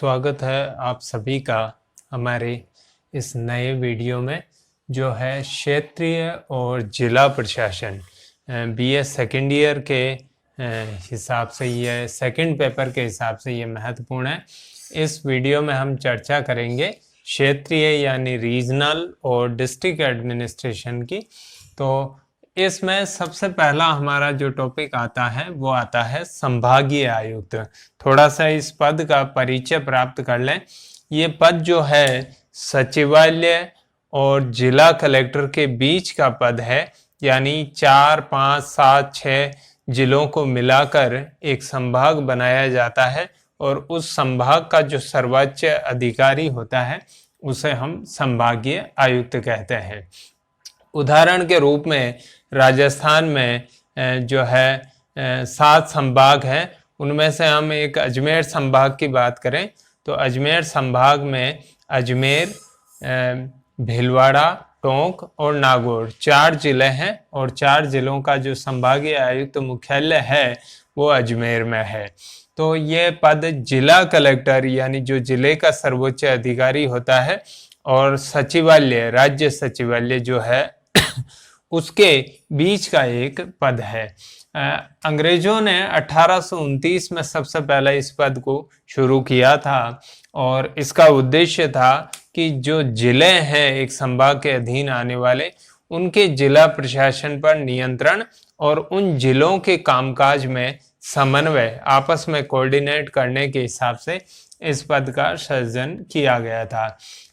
स्वागत है आप सभी का हमारे इस नए वीडियो में, जो है क्षेत्रीय और जिला प्रशासन बीए सेकेंड ईयर के हिसाब से, ये सेकंड पेपर के हिसाब से ये महत्वपूर्ण है। इस वीडियो में हम चर्चा करेंगे क्षेत्रीय यानी रीजनल और डिस्ट्रिक्ट एडमिनिस्ट्रेशन की। तो इसमें सबसे पहला हमारा जो टॉपिक आता है वो आता है संभागीय आयुक्त। थोड़ा सा इस पद का परिचय प्राप्त कर लें। ये पद जो है सचिवालय और जिला कलेक्टर के बीच का पद है, यानी 4, 5, 7, 6 जिलों को मिलाकर एक संभाग बनाया जाता है और उस संभाग का जो सर्वोच्च अधिकारी होता है उसे हम संभागीय आयुक्त कहते हैं। उदाहरण के रूप में राजस्थान में जो है 7 संभाग हैं, उनमें से हम एक अजमेर संभाग की बात करें तो अजमेर संभाग में अजमेर, भीलवाड़ा, टोंक और नागौर 4 जिले हैं और 4 जिलों का जो संभागीय आयुक्त मुख्यालय है वो अजमेर में है। तो ये पद जिला कलेक्टर यानी जो जिले का सर्वोच्च अधिकारी होता है और सचिवालय, राज्य सचिवालय जो है उसके बीच का एक पद है। अंग्रेजों ने 1829 में सबसे पहले इस पद को शुरू किया था और इसका उद्देश्य था कि जो जिले हैं एक संभाग के अधीन आने वाले, उनके जिला प्रशासन पर नियंत्रण और उन जिलों के कामकाज में समन्वय, आपस में कोऑर्डिनेट करने के हिसाब से इस पद का सृजन किया गया था।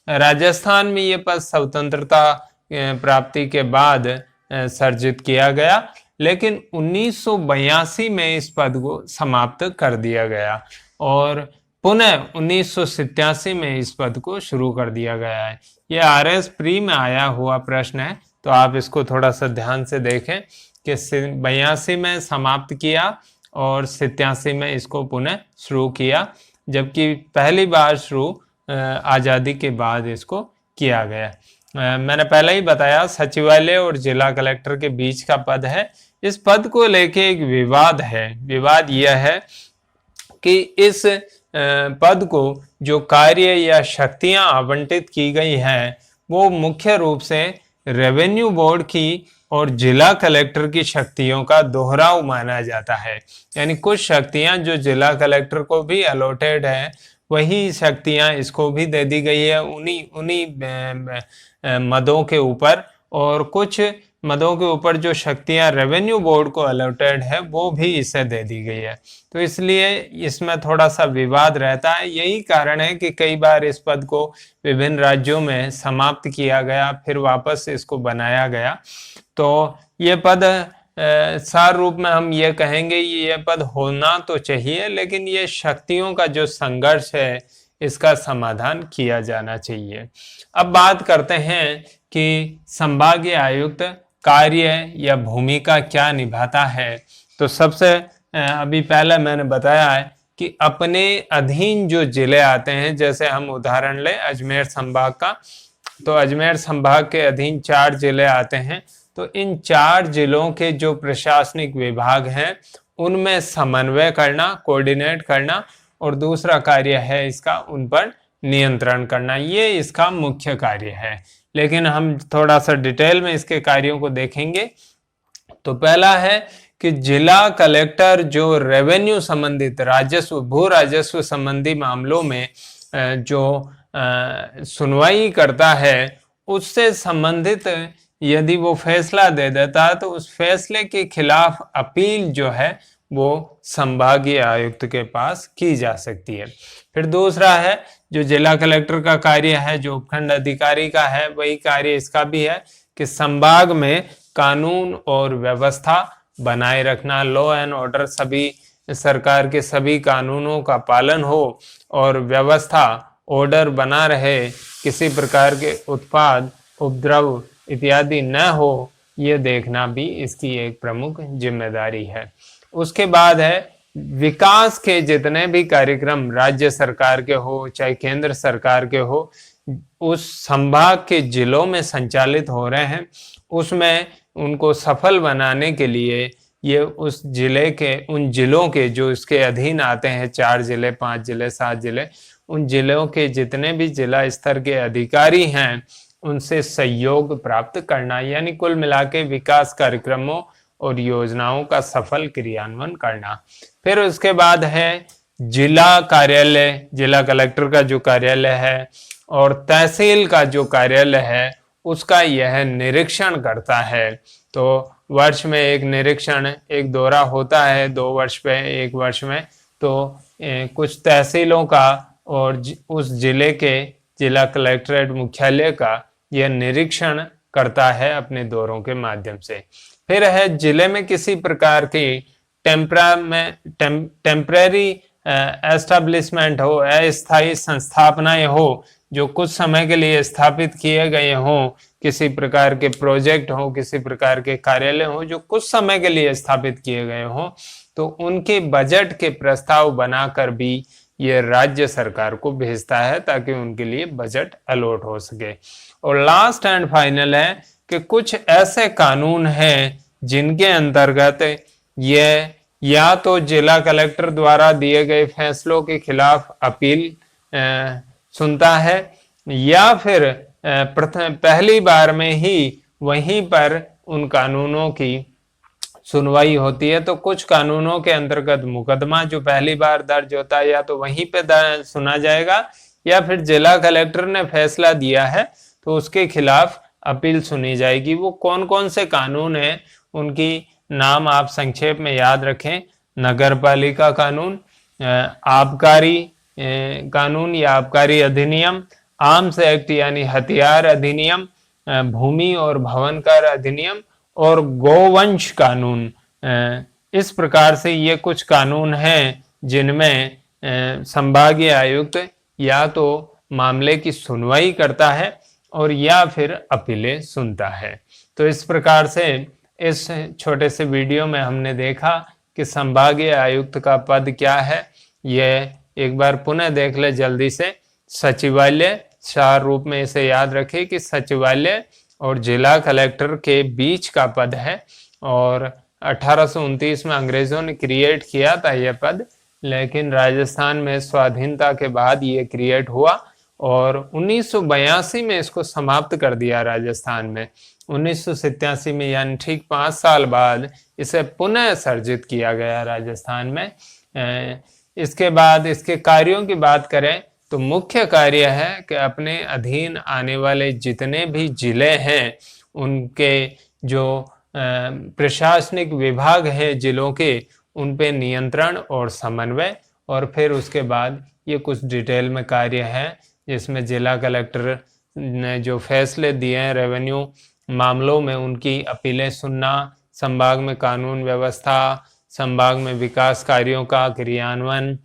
राजस्थान में ये पद स्वतंत्रता प्राप्ति के बाद सर्जित किया गया, लेकिन 1982 में इस पद को समाप्त कर दिया गया और पुनः 1987 में इस पद को शुरू कर दिया गया है। ये RS प्री में आया हुआ प्रश्न है, तो आप इसको थोड़ा सा ध्यान से देखें कि 82 में समाप्त किया और 87 में इसको पुनः शुरू किया, जबकि पहली बार शुरू आज़ादी के बाद इसको किया गया। मैंने पहले ही बताया सचिवालय और जिला कलेक्टर के बीच का पद है। इस पद को लेके एक विवाद है। विवाद यह है कि इस पद को जो कार्य या शक्तियां आवंटित की गई हैं वो मुख्य रूप से रेवेन्यू बोर्ड की और जिला कलेक्टर की शक्तियों का दोहराव माना जाता है। यानी कुछ शक्तियां जो जिला कलेक्टर को भी अलॉटेड है, वही शक्तियां इसको भी दे दी गई है उन्हीं मदों के ऊपर, और कुछ मदों के ऊपर जो शक्तियां रेवेन्यू बोर्ड को अलॉटेड है वो भी इसे दे दी गई है। तो इसलिए इसमें थोड़ा सा विवाद रहता है। यही कारण है कि कई बार इस पद को विभिन्न राज्यों में समाप्त किया गया, फिर वापस इसको बनाया गया। तो ये पद सार रूप में हम ये कहेंगे ये पद होना तो चाहिए, लेकिन ये शक्तियों का जो संघर्ष है इसका समाधान किया जाना चाहिए। अब बात करते हैं कि संभागीय आयुक्त कार्य या भूमिका क्या निभाता है। तो सबसे अभी पहले मैंने बताया है कि अपने अधीन जो जिले आते हैं, जैसे हम उदाहरण लें अजमेर संभाग का, तो अजमेर संभाग के अधीन 4 जिले आते हैं। तो इन 4 जिलों के जो प्रशासनिक विभाग हैं उनमें समन्वय करना, कोऑर्डिनेट करना, और दूसरा कार्य है इसका उन पर नियंत्रण करना। ये इसका मुख्य कार्य है। लेकिन हम थोड़ा सा डिटेल में इसके कार्यों को देखेंगे। तो पहला है कि जिला कलेक्टर जो रेवेन्यू संबंधित राजस्व, भू राजस्व संबंधी मामलों में जो सुनवाई करता है, उससे संबंधित यदि वो फैसला दे देता है तो उस फैसले के खिलाफ अपील जो है वो संभागीय आयुक्त के पास की जा सकती है। फिर दूसरा है जो जिला कलेक्टर का कार्य है, जो उपखंड अधिकारी का है, वही कार्य इसका भी है कि संभाग में कानून और व्यवस्था बनाए रखना, लॉ एंड ऑर्डर, सभी सरकार के सभी कानूनों का पालन हो और व्यवस्था, ऑर्डर बना रहे, किसी प्रकार के उत्पाद, उपद्रव इत्यादि न हो, ये देखना भी इसकी एक प्रमुख जिम्मेदारी है। उसके बाद है विकास के जितने भी कार्यक्रम राज्य सरकार के हो चाहे केंद्र सरकार के हो, उस संभाग के जिलों में संचालित हो रहे हैं, उसमें उनको सफल बनाने के लिए ये उस जिले के, उन जिलों के जो इसके अधीन आते हैं, 4 जिले, 5 जिले, 7 जिले, उन जिलों के जितने भी जिला स्तर के अधिकारी हैं उनसे सहयोग प्राप्त करना, यानी कुल मिला के विकास कार्यक्रमों और योजनाओं का सफल क्रियान्वयन करना। फिर उसके बाद है जिला कार्यालय, जिला कलेक्टर का जो कार्यालय है और तहसील का जो कार्यालय है उसका यह निरीक्षण करता है। तो वर्ष में एक निरीक्षण, एक दौरा होता है 2 वर्ष पे, 1 वर्ष में। तो कुछ तहसीलों का और उस जिले के जिला कलेक्ट्रेट मुख्यालय का यह निरीक्षण करता है अपने दौरों के माध्यम से। फिर है जिले में किसी प्रकार की टेम्परेरी एस्टेब्लिशमेंट हो, अस्थायी संस्थापनाएं हो जो कुछ समय के लिए स्थापित किए गए हों, किसी प्रकार के प्रोजेक्ट हो, किसी प्रकार के कार्यालय हो जो कुछ समय के लिए स्थापित किए गए हों, तो उनके बजट के प्रस्ताव बनाकर भी ये राज्य सरकार को भेजता है ताकि उनके लिए बजट अलॉट हो सके। और लास्ट एंड फाइनल है कि कुछ ऐसे कानून हैं जिनके अंतर्गत ये या तो जिला कलेक्टर द्वारा दिए गए फैसलों के खिलाफ अपील सुनता है या फिर पहली बार में ही वहीं पर उन कानूनों की सुनवाई होती है। तो कुछ कानूनों के अंतर्गत मुकदमा जो पहली बार दर्ज होता है या तो वहीं पे सुना जाएगा या फिर जिला कलेक्टर ने फैसला दिया है तो उसके खिलाफ अपील सुनी जाएगी। वो कौन कौन से कानून हैं उनकी नाम आप संक्षेप में याद रखें। नगरपालिका कानून, आबकारी कानून या आबकारी अधिनियम, आर्म्स एक्ट यानी हथियार अधिनियम, भूमि और भवन कर अधिनियम और गोवंश कानून। इस प्रकार से ये कुछ कानून हैं जिनमें संभागीय आयुक्त या तो मामले की सुनवाई करता है और या फिर अपीलें सुनता है। तो इस प्रकार से इस छोटे से वीडियो में हमने देखा कि संभागीय आयुक्त का पद क्या है। यह एक बार पुनः देख ले जल्दी से। सचिवालय, सार रूप में इसे याद रखें कि सचिवालय और जिला कलेक्टर के बीच का पद है और 1829 में अंग्रेजों ने क्रिएट किया था यह पद, लेकिन राजस्थान में स्वाधीनता के बाद ये क्रिएट हुआ और 1982 में इसको समाप्त कर दिया राजस्थान में। 1987 में यानी ठीक 5 साल बाद इसे पुनः सर्जित किया गया राजस्थान में। इसके बाद इसके कार्यों की बात करें तो मुख्य कार्य है कि अपने अधीन आने वाले जितने भी जिले हैं उनके जो प्रशासनिक विभाग हैं जिलों के, उन पे नियंत्रण और समन्वय। और फिर उसके बाद ये कुछ डिटेल में कार्य है जिसमें जिला कलेक्टर ने जो फैसले दिए हैं रेवेन्यू मामलों में उनकी अपीलें सुनना, संभाग में कानून व्यवस्था, संभाग में विकास कार्यों का क्रियान्वयन।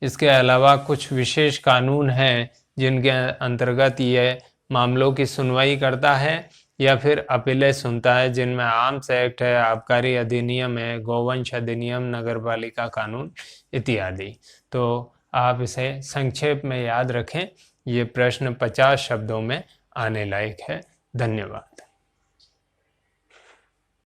इसके अलावा कुछ विशेष कानून हैं जिनके अंतर्गत ये मामलों की सुनवाई करता है या फिर अपीलें सुनता है, जिनमें आर्म्स एक्ट है, आबकारी अधिनियम है, गोवंश अधिनियम, नगरपालिका कानून इत्यादि। तो आप इसे संक्षेप में याद रखें। ये प्रश्न 50 शब्दों में आने लायक है। धन्यवाद।